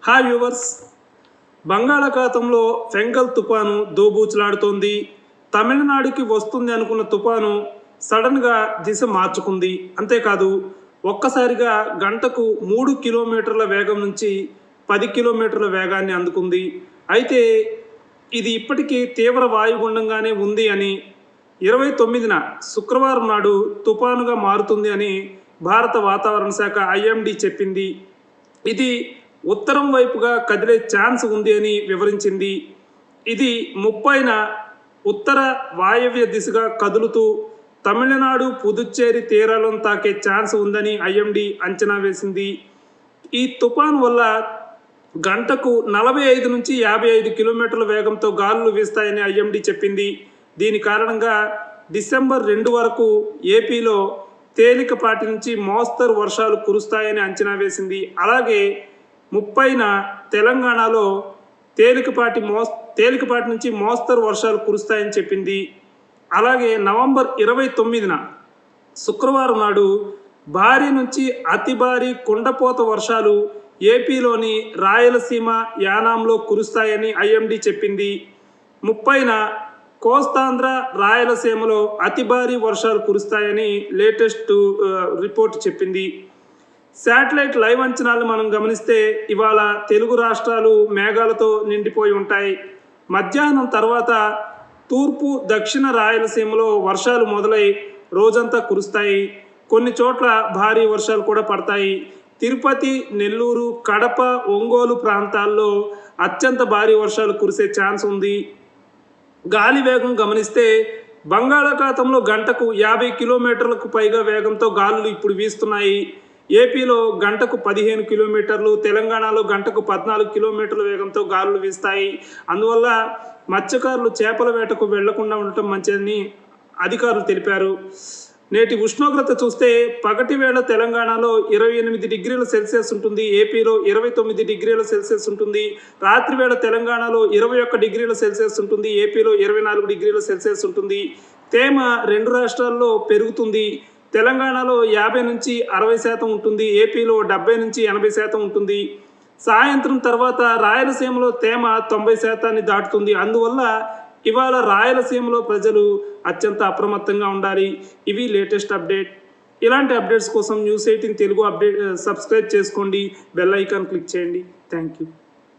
Hi viewers, బంగాళాఖాతంలో Fengal తుఫాను దోబూచులాడుతోంది. తమిళనాడుకి వస్తుంది అనుకున్న తుఫాను సడన్గా దిశ మార్చుకుంది. అంతేకాదు ఒక్కసారిగా గంటకు 3 కిలోమీటర్ల వేగం నుంచి 10 కిలోమీటర్ల వేగాన్ని అందుకుంది. అయితే ఇది ఇప్పటికీ తీవ్ర వాయుగుండంగానే ఉంది అని 29న శుక్రవారం నాడు తుఫానుగా మారుతుంది అని భారత వాతావరణ శాఖ ఐఎండీ చెప్పింది. ఇది ఉత్తరం వైపుగా కదిలే ఛాన్స్ ఉంది అని వివరించింది. ఇది 30న ఉత్తర వాయవ్య దిశగా కదులుతూ తమిళనాడు, పుదుచ్చేరి తీరాలను తాకే ఛాన్స్ ఉందని ఐఎండీ అంచనా వేసింది. ఈ తుఫాను వల్ల గంటకు 45 నుంచి 55 కిలోమీటర్ల వేగంతో గాలులు వీస్తాయని ఐఎండీ చెప్పింది. దీని కారణంగా డిసెంబర్ 2 వరకు ఏపీలో తేలికపాటి నుంచి మోస్తరు వర్షాలు కురుస్తాయని అంచనా వేసింది. అలాగే 30న తెలంగాణలో తేలికపాటి నుంచి మోస్తరు వర్షాలు కురుస్తాయని చెప్పింది. అలాగే నవంబర్ 29న శుక్రవారం నాడు భారీ నుంచి అతి భారీ కుండపోత వర్షాలు ఏపీలోని రాయలసీమ, యానాంలో కురుస్తాయని ఐఎండీ చెప్పింది. 30న కోస్తాంధ్ర, రాయలసీమలో అతి భారీ వర్షాలు కురుస్తాయని లేటెస్ట్ రిపోర్ట్ చెప్పింది. శాటిలైట్ లైవ్ అంచనాలు మనం గమనిస్తే ఇవాళ తెలుగు రాష్ట్రాలు మేఘాలతో నిండిపోయి ఉంటాయి. మధ్యాహ్నం తర్వాత తూర్పు, దక్షిణ రాయలసీమలో వర్షాలు మొదలై రోజంతా కురుస్తాయి. కొన్ని చోట్ల భారీ వర్షాలు కూడా పడతాయి. తిరుపతి, నెల్లూరు, కడప, ఒంగోలు ప్రాంతాల్లో అత్యంత భారీ వర్షాలు కురిసే ఛాన్స్ ఉంది. గాలి వేగం గమనిస్తే బంగాళాఖాతంలో గంటకు 50 కిలోమీటర్లకు పైగా వేగంతో గాలులు ఇప్పుడు వీస్తున్నాయి. ఏపీలో గంటకు 15 కిలోమీటర్లు, తెలంగాణలో గంటకు 14 కిలోమీటర్ల వేగంతో గాలులు వీస్తాయి. అందువల్ల మత్స్యకారులు చేపల వేటకు వెళ్లకుండా ఉండటం మంచిదని అధికారులు తెలిపారు. నేటి ఉష్ణోగ్రత చూస్తే పగటి వేళ తెలంగాణలో 28 డిగ్రీల సెల్సియస్ ఉంటుంది, ఏపీలో 29 డిగ్రీల సెల్సియస్ ఉంటుంది. రాత్రి వేళ తెలంగాణలో 21 డిగ్రీల సెల్సియస్ ఉంటుంది, ఏపీలో 24 డిగ్రీల సెల్సియస్ ఉంటుంది. తేమ రెండు రాష్ట్రాల్లో పెరుగుతుంది. తెలంగాణలో 50 నుంచి 60% ఉంటుంది, ఏపీలో 70 నుంచి 80% ఉంటుంది. సాయంత్రం తర్వాత రాయలసీమలో తేమ 90% దాటుతుంది. అందువల్ల ఇవాళ రాయలసీమలో ప్రజలు అత్యంత అప్రమత్తంగా ఉండాలి. ఇవి లేటెస్ట్ అప్డేట్. ఇలాంటి అప్డేట్స్ కోసం న్యూస్ 18 తెలుగు సబ్స్క్రైబ్ చేసుకోండి, బెల్ ఐకాన్ క్లిక్ చేయండి. Thank you.